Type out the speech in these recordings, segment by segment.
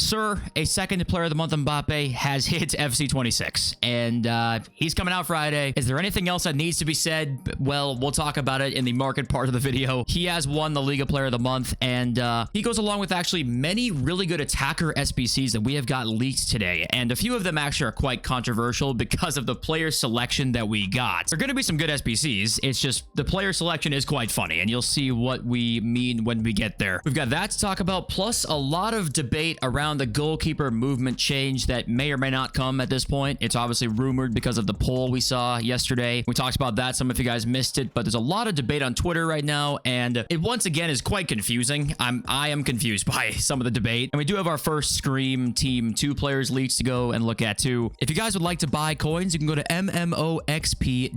sir, a second player of the month, MBAPPÉ, has hit FC 26, and he's coming out Friday. Is there anything else that needs to be said? Well, we'll talk about it in the market part of the video. He has won the Liga Player of the Month, and he goes along with actually many really good attacker SBCs that we have got leaked today, and a few of them actually are quite controversial because of the player selection that we got. There are going to be some good SBCs. It's just the player selection is quite funny, and you'll see what we mean when we get there. We've got that to talk about, plus a lot of debate around the goalkeeper movement change that may or may not come at this point. It's obviously rumored because of the poll we saw yesterday. We talked about that. Some of you guys missed it, but there's a lot of debate on Twitter right now, and it once again is quite confusing. I am confused by some of the debate, and we do have our first Scream Team 2 players leaks to go and look at too. If you guys would like to buy coins, you can go to MMOXP.com.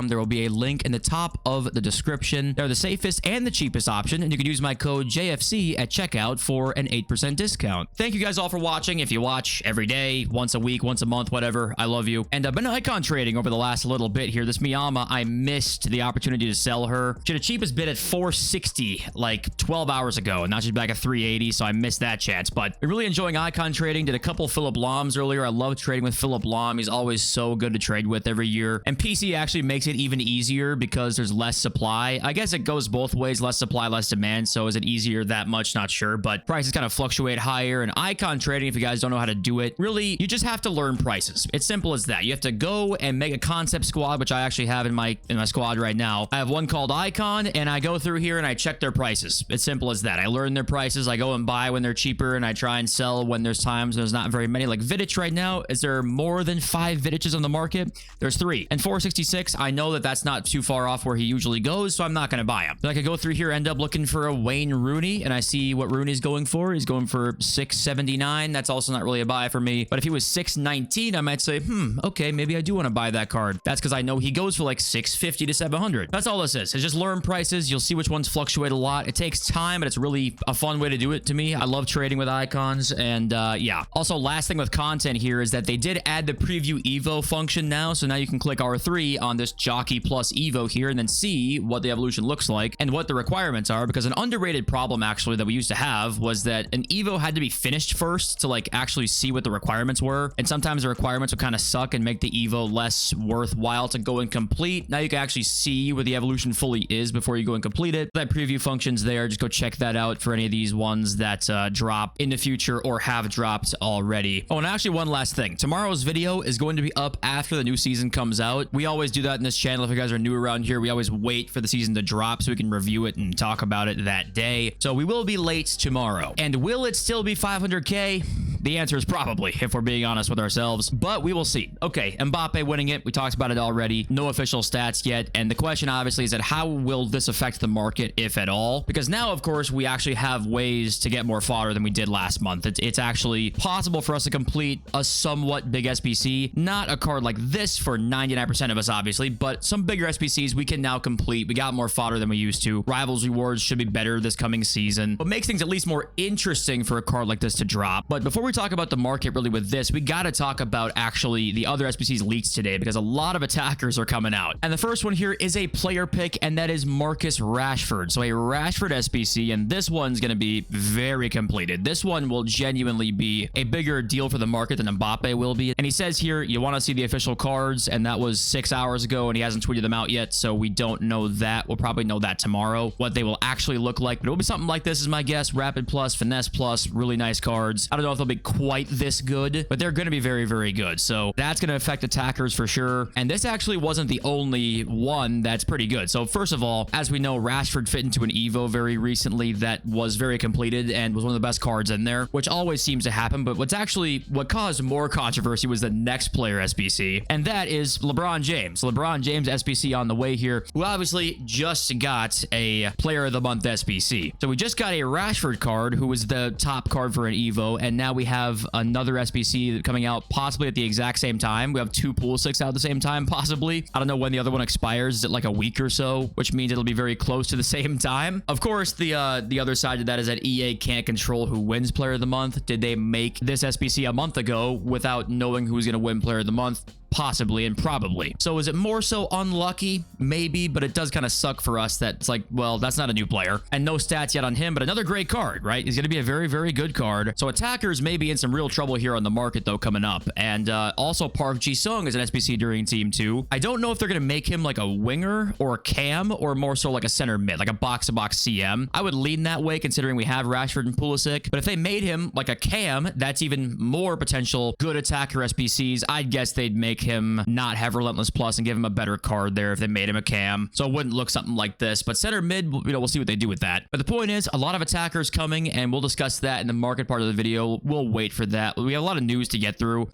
There will be a link in the top of the description. They're the safest and the cheapest option, and you can use my code JFC at checkout for an 8% discount. Thank you guys all for watching. If you watch every day, once a week, once a month, whatever, I love you. And I've been icon trading over the last little bit here. This Miyama, I missed the opportunity to sell her. She had a cheapest bid at 460 like 12 hours ago, and now she's back at 380, so I missed that chance. But I'm really enjoying icon trading. Did a couple Philip Lahms earlier. I love trading with Philip Lahm. He's always so good to trade with every year. And PC actually makes it even easier because there's less supply. I guess it goes both ways. Less supply, less demand. So is it easier that much? Not sure. But prices kind of fluctuate higher. And icon trading, if you guys don't know how to do it, really, you just have to learn prices. It's simple as that. You have to go and make a concept squad, which I actually have in my squad right now. I have one called Icon, and I go through here and I check their prices. It's simple as that. I learn their prices. I go and buy when they're cheaper, and I try and sell when there's times there's not very many. Like Vidic right now, is there more than 5 Vidics on the market? There's 3. And 466, I know that that's not too far off where he usually goes, so I'm not going to buy him. Then I could go through here, end up looking for a Wayne Rooney, and I see what Rooney's going for. He's going for 679. That's also not really a buy for me. But if he was 619, I might say, okay, maybe I do want to buy that card. That's because I know he goes for like 650 to 700. That's all this is. It's just learn prices. You'll see which ones fluctuate a lot. It takes time, but it's really a fun way to do it to me. I love trading with icons, and yeah. Also, last thing with content here is that they did add the preview Evo function now, so now you can click R3 on this Jockey Plus Evo here and then see what the evolution looks like and what the requirements are, because an underrated problem actually that we used to have was that an Evo had to be finished first to like actually see what the requirements were, and sometimes the requirements would kind of suck and make the Evo less worthwhile to go and complete. Now you can actually see what the evolution fully is before you go and complete it. That preview function's there. Just go check that out for any of these ones that drop in the future or have dropped already. Oh, and actually one last thing. Tomorrow's video is going to be up after the new season comes out. We always do that in this channel. If you guys are new around here, we always wait for the season to drop so we can review it and talk about it that day. So we will be late tomorrow. And will it still be 500K? The answer is probably, if we're being honest with ourselves, but we will see. Okay, MBAPPÉ winning it. We talked about it already. No official stats yet. And the question obviously is that how will this affect the market, if at all? Because now, of course, we actually have ways to get more fodder than we did last month. It's actually possible for us to complete a somewhat big SBC. Not a card like this for 99% of us, obviously, but some bigger SBCs we can now complete. We got more fodder than we used to. Rivals rewards should be better this coming season. What makes things at least more interesting for a card like this to drop. But before we talk about the market really with this, we got to talk about actually the other SBCs leaks today, because a lot of attackers are coming out. And the first one here is a player pick, and that is Marcus Rashford. So a Rashford SBC, and this one's going to be very completed. This one will genuinely be a bigger deal for the market than MBAPPÉ will be. And he says here, you want to see the official cards, and that was 6 hours ago, and he hasn't tweeted them out yet, so we don't know that. We'll probably know that tomorrow, what they will actually look like. But it will be something like this is my guess. Rapid Plus, Finesse Plus, really nice cards. I don't know if they'll be quite this good, but they're going to be very, very good. So that's going to affect attackers for sure. And this actually wasn't the only one that's pretty good. So first of all, as we know, Rashford fit into an Evo very recently that was very completed and was one of the best cards in there, which always seems to happen. But what caused more controversy was the next player SBC, and that is LeBron James. LeBron James SBC on the way here, who obviously just got a Player of the Month SBC. So we just got a Rashford card, who was the top card for an Evo, and now we have another SBC coming out possibly at the exact same time. We have 2 pool 6 out at the same time, possibly. I don't know when the other one expires. Is it like a week or so? Which means it'll be very close to the same time. Of course, the other side of that is that EA can't control who wins Player of the Month. Did they make this SBC a month ago without knowing who's going to win Player of the Month? Possibly and probably. So is it more so unlucky? Maybe, but it does kind of suck for us that it's like, well, that's not a new player and no stats yet on him, but another great card, right? He's going to be a very, very good card. So attackers may be in some real trouble here on the market though coming up. And also Park Ji-sung is an SBC during Team 2. I don't know if they're going to make him like a winger or a cam or more so like a center mid, like a box-to-box CM. I would lean that way considering we have Rashford and Pulisic. But if they made him like a cam, that's even more potential good attacker SBCs. I'd guess they'd make him not have Relentless Plus and give him a better card there if they made him a cam. So it wouldn't look something like this. But center mid, you know, we'll see what they do with that. But the point is, a lot of attackers coming, and we'll discuss that in the market part of the video. We'll wait for that. We have a lot of news to get through.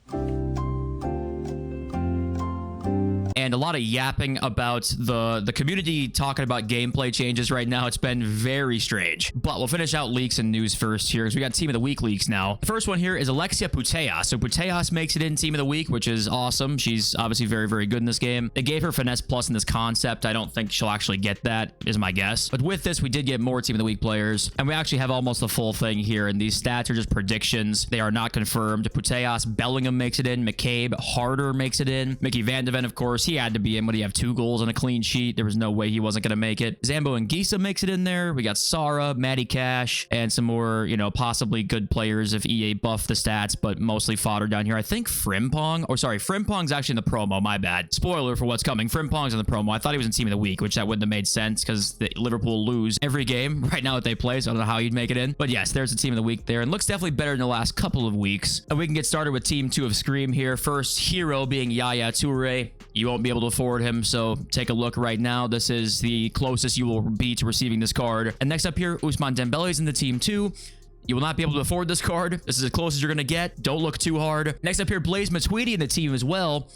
And a lot of yapping about the community talking about gameplay changes right now. It's been very strange. But we'll finish out leaks and news first here, because we got Team of the Week leaks now. The first one here is Alexia Putellas. So Putellas makes it in Team of the Week, which is awesome. She's obviously very, very good in this game. They gave her Finesse Plus in this concept. I don't think she'll actually get that, is my guess. But with this, we did get more Team of the Week players. And we actually have almost the full thing here. And these stats are just predictions. They are not confirmed. Putellas, Bellingham makes it in. McCabe, Harder makes it in. Mickey Van de Ven, of course, he had to be in when he have 2 goals and a clean sheet. There was no way he wasn't going to make it. Zambo and Gisa makes it in there. We got Sara, Maddie Cash, and some more, you know, possibly good players if EA buff the stats, but mostly fodder down here. I think Frimpong, or sorry, Frimpong's actually in the promo, my bad. Spoiler for what's coming. Frimpong's in the promo. I thought he was in Team of the Week, which that wouldn't have made sense because Liverpool lose every game right now that they play, so I don't know how you'd make it in. But yes, there's the Team of the Week there, and looks definitely better in the last couple of weeks. And we can get started with Team 2 of Scream here. First hero being Yaya Toure. You won't be able to afford him, so take a look right now. This is the closest you will be to receiving this card. And next up here, Ousmane Dembele's in the Team 2. You will not be able to afford this card. This is as close as you're going to get. Don't look too hard. Next up here, Blaise Matuidi in the team as well.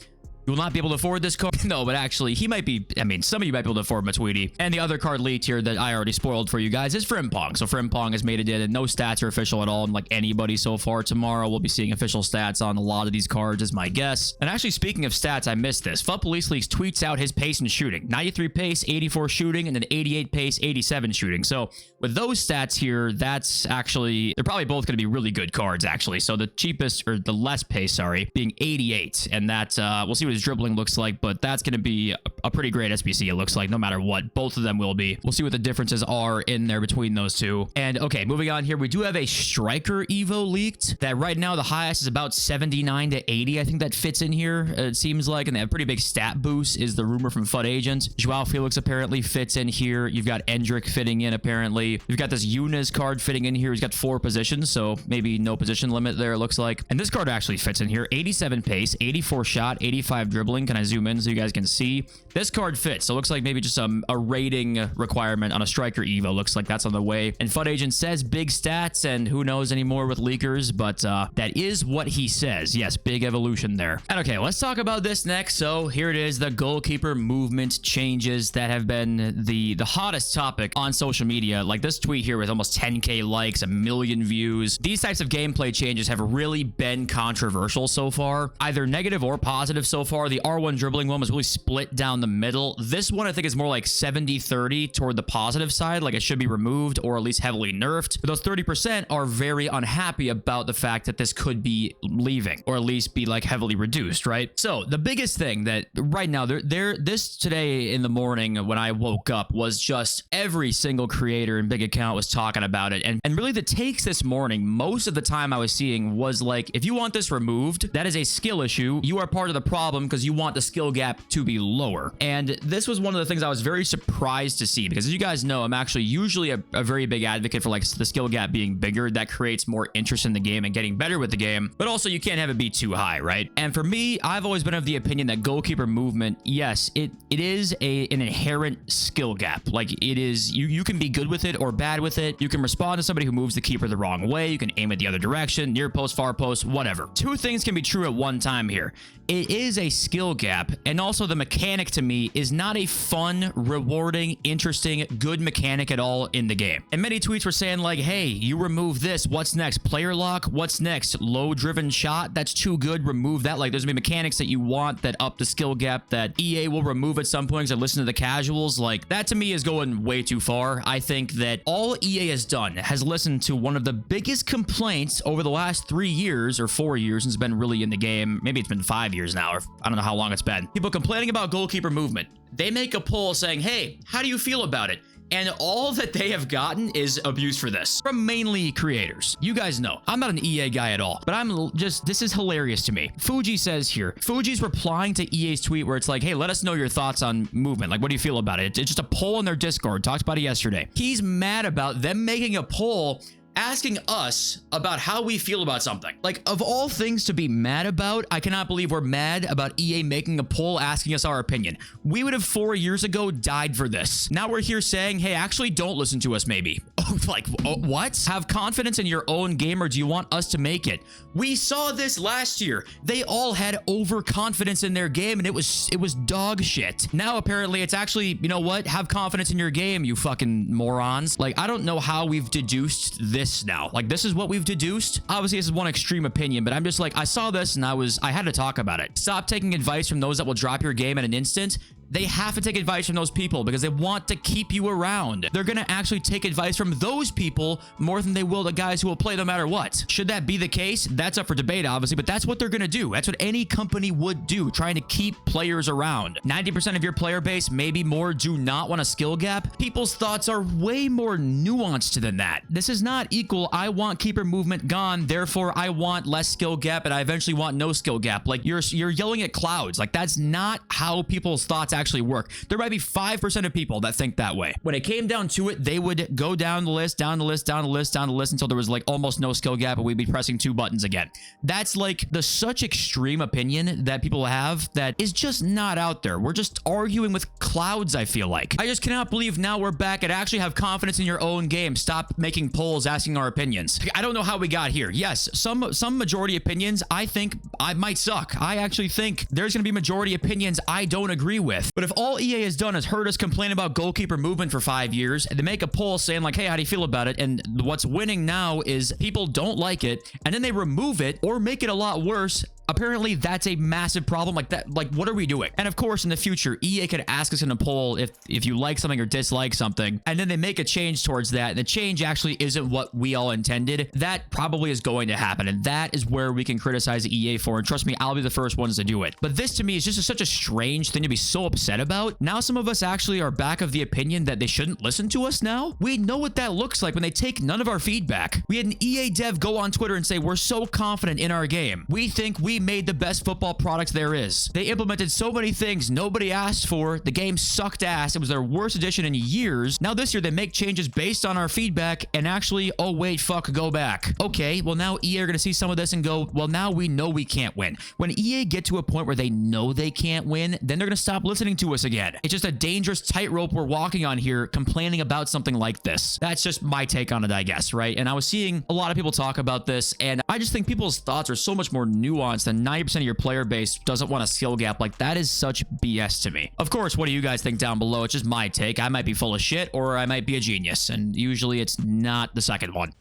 You will not be able to afford this card. No, but actually, he might be, I mean, some of you might be able to afford Matuidi. And the other card leaked here that I already spoiled for you guys is Frimpong. So Frimpong has made it in, and no stats are official at all, and like anybody so far. Tomorrow, we'll be seeing official stats on a lot of these cards, is my guess. And actually, speaking of stats, I missed this. FUT Police Leagues tweets out his pace and shooting. 93 pace, 84 shooting, and then 88 pace, 87 shooting. So with those stats here, that's actually, they're probably both going to be really good cards, actually. So the cheapest, or the less pace, sorry, being 88. And that, we'll see what his dribbling looks like, but that's going to be a pretty great SBC, it looks like, no matter what. Both of them will be. We'll see what the differences are in there between those two. And okay, moving on here, we do have a striker Evo leaked that right now the highest is about 79 to 80. I think that fits in here, it seems like, and they have pretty big stat boost, is the rumor from FUT Agent. Joao Felix apparently fits in here. You've got Endrick fitting in, apparently. You've got this Yunus card fitting in here. He's got 4 positions, so maybe no position limit there, it looks like. And this card actually fits in here. 87 pace, 84 shot, 85 dribbling. Can I zoom in so you guys can see? This card fits. So it looks like maybe just a rating requirement on a striker Evo. Looks like that's on the way. And FUT Agent says big stats, and who knows anymore with leakers, but that is what he says. Yes, big evolution there. And okay, let's talk about this next. So here it is, the goalkeeper movement changes that have been the hottest topic on social media. Like this tweet here with almost 10K likes, 1 million views. These types of gameplay changes have really been controversial so far, either negative or positive so far. The R1 dribbling one was really split down the middle. This one I think is more like 70-30 toward the positive side, like it should be removed or at least heavily nerfed. But those 30% are very unhappy about the fact that this could be leaving, or at least be like heavily reduced, right? So the biggest thing that right now, this today in the morning when I woke up was just every single creator and big account was talking about it. And really the takes this morning, most of the time I was seeing was like, if you want this removed, that is a skill issue. You are part of the problem because you want the skill gap to be lower. And this was one of the things I was very surprised to see, because as you guys know, I'm actually usually a very big advocate for like the skill gap being bigger. That creates more interest in the game and getting better with the game, but also you can't have it be too high, right? And for me, I've always been of the opinion that goalkeeper movement, yes, it is an inherent skill gap. Like it is, you can be good with it or bad with it. You can respond to somebody who moves the keeper the wrong way. You can aim it the other direction, near post, far post, whatever. Two things can be true at one time here. It is a skill gap, and also the mechanic to me is not a fun, rewarding, interesting, good mechanic at all in the game. And many tweets were saying like, hey, you remove this, what's next? Player lock, what's next? Low driven shot, that's too good, remove that. Like there's gonna be mechanics that you want that up the skill gap that EA will remove at some point because I listen to the casuals. Like that to me is going way too far. I think that all EA has done has listened to one of the biggest complaints over the last 3 years or 4 years since it's been really in the game. Maybe it's been 5 years now, or I don't know how long it's been. People complaining about goalkeeper movement. They make a poll saying, hey, how do you feel about it? And all that they have gotten is abuse for this from mainly creators. You guys know, I'm not an EA guy at all, but this is hilarious to me. Fuji says here, Fuji's replying to EA's tweet where it's like, hey, let us know your thoughts on movement. Like, what do you feel about it? It's just a poll in their Discord. Talked about it yesterday. He's mad about them making a poll asking us about how we feel about something. Like, of all things to be mad about, I cannot believe we're mad about EA making a poll asking us our opinion. We would have 4 years ago died for this. Now we're here saying, hey, actually don't listen to us maybe. Like, what? Have confidence in your own game, or do you want us to make it? We saw this last year. They all had overconfidence in their game, and it was dog shit. Now apparently it's actually, you know what? Have confidence in your game, you fucking morons. Like, I don't know how we've deduced this now. Like, this is what we've deduced. Obviously, this is one extreme opinion, but I'm just like, I saw this and I had to talk about it. Stop taking advice from those that will drop your game in an instant. They have to take advice from those people because they want to keep you around. They're going to actually take advice from those people more than they will the guys who will play no matter what. Should that be the case? That's up for debate, obviously, but that's what they're going to do. That's what any company would do, trying to keep players around. 90% of your player base, maybe more, do not want a skill gap. People's thoughts are way more nuanced than that. This is not equal, I want keeper movement gone, therefore I want less skill gap, and I eventually want no skill gap. Like, you're yelling at clouds. Like, that's not how people's thoughts actually work. There might be 5% of people that think that way. When it came down to it, they would go down the list, down the list, down the list, down the list until there was like almost no skill gap, and we'd be pressing 2 buttons again. That's like the such extreme opinion that people have that is just not out there. We're just arguing with clouds, I feel like. I just cannot believe now we're back and actually have confidence in your own game. Stop making polls asking our opinions. I don't know how we got here. Yes, some majority opinions I think I might suck. I actually think there's going to be majority opinions I don't agree with. But if all EA has done is heard us complain about goalkeeper movement for 5 years, and they make a poll saying like, hey, how do you feel about it? And what's winning now is people don't like it, and then they remove it or make it a lot worse. Apparently, that's a massive problem. Like that, like, what are we doing? And of course, in the future, EA could ask us in a poll if you like something or dislike something, and then they make a change towards that, and the change actually isn't what we all intended. That probably is going to happen, and that is where we can criticize EA for. And trust me, I'll be the first ones to do it. But this to me is just such a strange thing to be so upset about. Now, some of us actually are back of the opinion that they shouldn't listen to us now. We know what that looks like when they take none of our feedback. We had an EA dev go on Twitter and say, we're so confident in our game. We think we made the best football product there is. They implemented so many things nobody asked for. The game sucked ass. It was their worst edition in years. Now this year they make changes based on our feedback and actually, oh wait, fuck, go back. Okay, well now EA are going to see some of this and go, well now we know we can't win. When EA get to a point where they know they can't win, then they're going to stop listening to us again. It's just a dangerous tightrope we're walking on here, complaining about something like this. That's just my take on it, I guess, right? And I was seeing a lot of people talk about this, and I just think people's thoughts are so much more nuanced than 90% of your player base doesn't want a skill gap. Like, that is such BS to me. Of course, what do you guys think down below? It's just my take. I might be full of shit, or I might be a genius, and usually it's not the second one.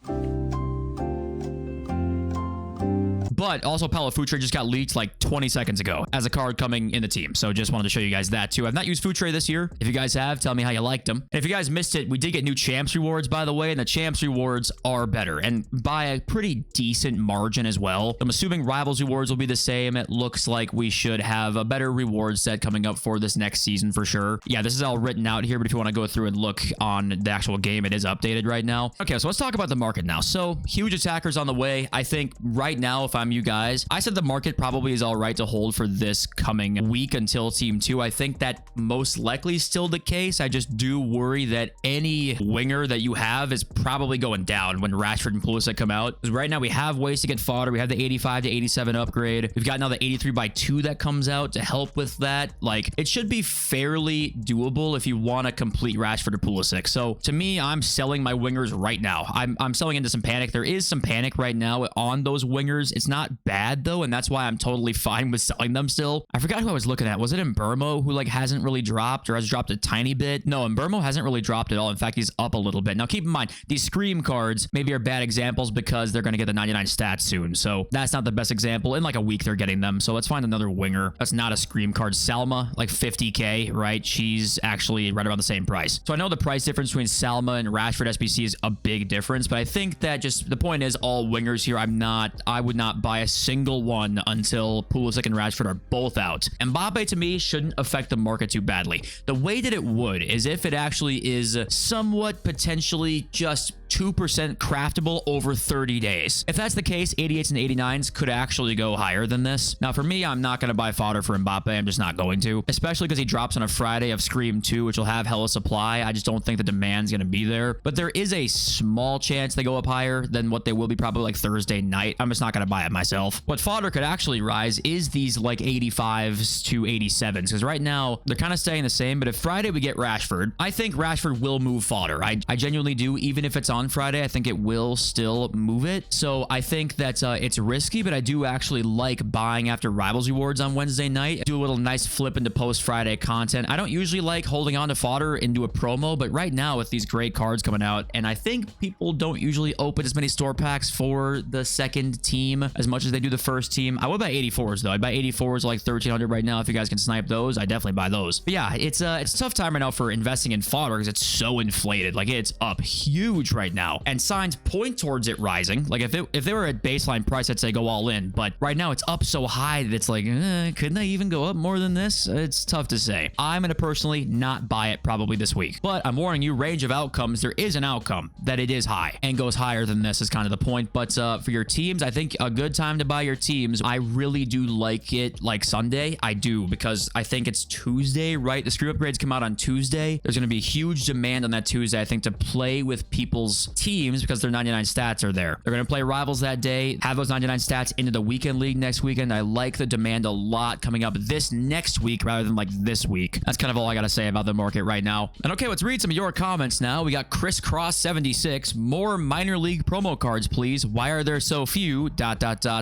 But also, Paulo Futre just got leaked like 20 seconds ago as a card coming in the team. So just wanted to show you guys that too. I've not used Futre this year. If you guys have, tell me how you liked him. And if you guys missed it, we did get new Champs rewards, by the way, and the Champs rewards are better and by a pretty decent margin as well. I'm assuming Rivals rewards will be the same. It looks like we should have a better reward set coming up for this next season for sure. Yeah, this is all written out here, but if you want to go through and look on the actual game, it is updated right now. Okay, so let's talk about the market now. So huge attackers on the way. I think right now, if I'm you guys, I said the market probably is all right to hold for this coming week until Team 2. I think that most likely is still the case. I just do worry that any winger that you have is probably going down when Rashford and Pulisic come out. Because right now we have ways to get fodder. We have the 85 to 87 upgrade. We've got now the 83/2 that comes out to help with that. Like, it should be fairly doable if you want to complete Rashford or Pulisic. So to me, I'm selling my wingers right now. I'm selling into some panic. There is some panic right now on those wingers. It's not bad though, and that's why I'm totally fine with selling them still. I forgot who I was looking at. Was it Mbermo who like hasn't really dropped or has dropped a tiny bit? No, Mbermo hasn't really dropped at all. In fact, he's up a little bit. Now keep in mind, these Scream cards maybe are bad examples because they're going to get the 99 stats soon. So that's not the best example. In like a week, they're getting them. So let's find another winger. That's not a Scream card. Salma, like 50K, right? She's actually right around the same price. So I know the price difference between Salma and Rashford SBC is a big difference, but I think that just the point is all wingers here. I would not buy buy a single one until Pulisic and Rashford are both out. Mbappe, to me, shouldn't affect the market too badly. The way that it would is if it actually is somewhat potentially just 2% craftable over 30 days. If that's the case, 88s and 89s could actually go higher than this. Now, for me, I'm not going to buy fodder for Mbappe. I'm just not going to, especially because he drops on a Friday of Scream 2, which will have hella supply. I just don't think the demand's going to be there. But there is a small chance they go up higher than what they will be probably like Thursday night. I'm just not going to buy it myself. What fodder could actually rise is these like 85s to 87s, because right now they're kind of staying the same. But if Friday we get Rashford, I think Rashford will move fodder. I genuinely do. Even if it's on Friday, I think it will still move it. So I think that it's risky, but I do actually like buying after Rivals rewards on Wednesday night. Do a little nice flip into post Friday content. I don't usually like holding on to fodder into a promo, but right now with these great cards coming out, and I think people don't usually open as many store packs for the second team as much as they do the first team. I would buy 84s though. I'd buy 84s like 1300 right now. If you guys can snipe those, I definitely buy those. But yeah, it's a tough time right now for investing in fodder because it's so inflated. Like, it's up huge right now, and signs point towards it rising. Like, if they were at baseline price, I'd say go all in, but right now it's up so high that it's like, couldn't they even go up more than this? It's tough to say. I'm gonna personally not buy it probably this week, but I'm warning you, range of outcomes, there is an outcome that it is high and goes higher than this is kind of the point. But for your teams, I think a good time to buy your teams, I really do like it like Sunday. I do, because I think it's Tuesday, right? The screw upgrades come out on Tuesday. There's going to be huge demand on that Tuesday, I think, to play with people's teams because their 99 stats are there. They're going to play Rivals that day, have those 99 stats into the weekend league next weekend. I like the demand a lot coming up this next week rather than like this week. That's kind of all I got to say about the market right now. And okay, let's read some of your comments now. We got Crisscross 76. More minor league promo cards, please. Why are there so few? ...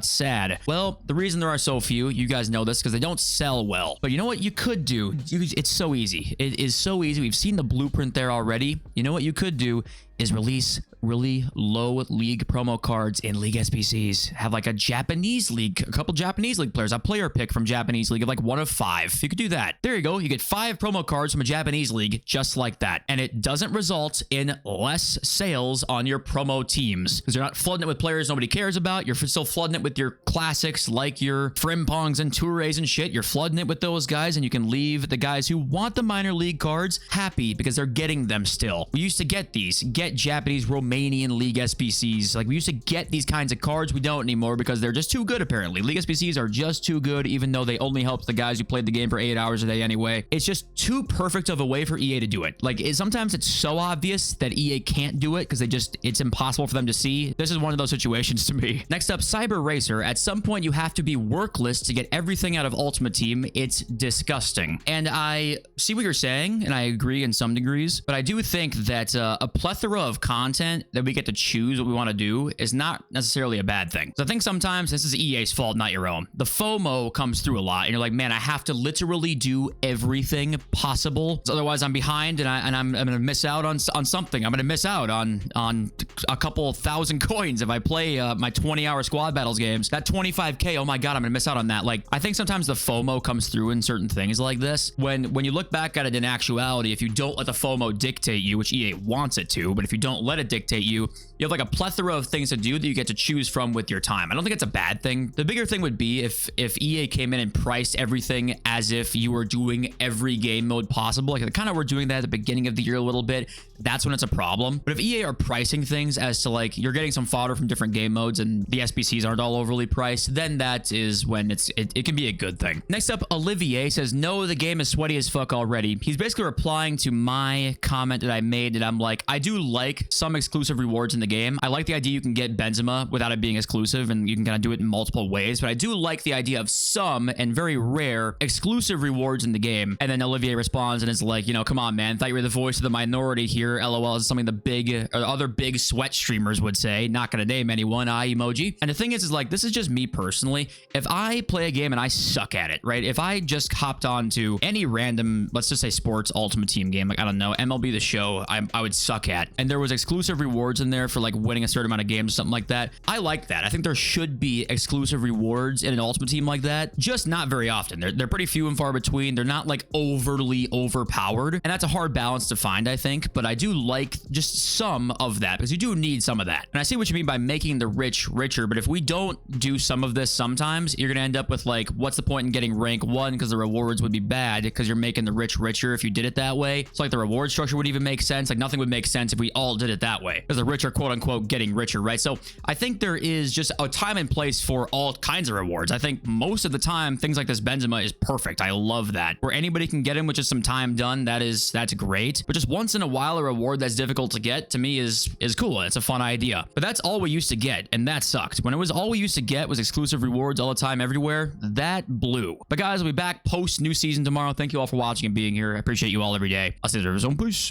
Sad. Well, the reason there are so few, you guys know this, because they don't sell well. But you know what you could do? It's so easy. It is so easy. We've seen the blueprint there already. You know what you could do is release really low league promo cards in league SBCs. Have like a Japanese league, a couple Japanese league players, a player pick from Japanese league of like 1 of 5. You could do that. There you go. You get 5 promo cards from a Japanese league just like that. And it doesn't result in less sales on your promo teams because you're not flooding it with players nobody cares about. You're still flooding it with your classics like your Frimpongs and Toures and shit. You're flooding it with those guys, and you can leave the guys who want the minor league cards happy because they're getting them still. We used to get Japanese Romanian league SBCs. Like, we used to get these kinds of cards. We don't anymore because they're just too good, apparently. League SBCs are just too good, even though they only help the guys who played the game for 8 hours a day anyway. It's just too perfect of a way for EA to do it. Like, sometimes it's so obvious that EA can't do it because it's impossible for them to see. This is one of those situations to me. Next up, Cyber Racer. At some point, you have to be workless to get everything out of Ultimate Team. It's disgusting. And I see what you're saying, and I agree in some degrees, but I do think that a plethora of content that we get to choose what we want to do is not necessarily a bad thing. So I think sometimes this is EA's fault, not your own. The FOMO comes through a lot, and you're like, man, I have to literally do everything possible. So otherwise, I'm behind, and I'm going to miss out on something. I'm going to miss out on a couple thousand coins if I play my 20-hour squad battles games. That 25k, oh my god, I'm going to miss out on that. Like, I think sometimes the FOMO comes through in certain things like this. When you look back at it in actuality, if you don't let the FOMO dictate you, which EA wants it to, but if you don't let it dictate you, you have like a plethora of things to do that you get to choose from with your time. I don't think it's a bad thing. The bigger thing would be if EA came in and priced everything as if you were doing every game mode possible. Like, they kind of were doing that at the beginning of the year a little bit. That's when it's a problem. But if EA are pricing things as to like you're getting some fodder from different game modes and the SBCs aren't all overly priced, then that is when it can be a good thing. Next up, Olivier says, no, the game is sweaty as fuck already. He's basically replying to my comment that I made, that I'm like, I do like some exclusive rewards in the game. I like the idea you can get Benzema without it being exclusive, and you can kind of do it in multiple ways, but I do like the idea of some and very rare exclusive rewards in the game. And then Olivier responds and is like, you know, come on, man, thought you were the voice of the minority here. LOL is something the big or other big sweat streamers would say. Not gonna name anyone. Eye emoji. And the thing is like, this is just me personally. If I play a game and I suck at it, right? If I just hopped on to any random, let's just say sports ultimate team game, like, I don't know, MLB The Show, I would suck at. and there was exclusive rewards in there for like winning a certain amount of games or something like that. I like that. I think there should be exclusive rewards in an Ultimate Team like that, just not very often. They're pretty few and far between. They're not like overly overpowered, and that's a hard balance to find, I think, but I do like just some of that because you do need some of that. And I see what you mean by making the rich richer, but if we don't do some of this sometimes, you're gonna end up with like, what's the point in getting rank 1 because the rewards would be bad because you're making the rich richer if you did it that way. So like the reward structure would even make sense. Like nothing would make sense if we all did it that way because the rich are quote unquote getting richer, right? So I think there is just a time and place for all kinds of rewards. I think most of the time things like this Benzema is perfect. I love that. Where anybody can get him with just some time done, that's great. But just once in a while a reward that's difficult to get to me is cool. It's a fun idea. But that's all we used to get, and that sucked. When it was all we used to get was exclusive rewards all the time everywhere, that blew. But guys, we'll be back post new season tomorrow. Thank you all for watching and being here. I appreciate you all every day. I'll see you there. Peace.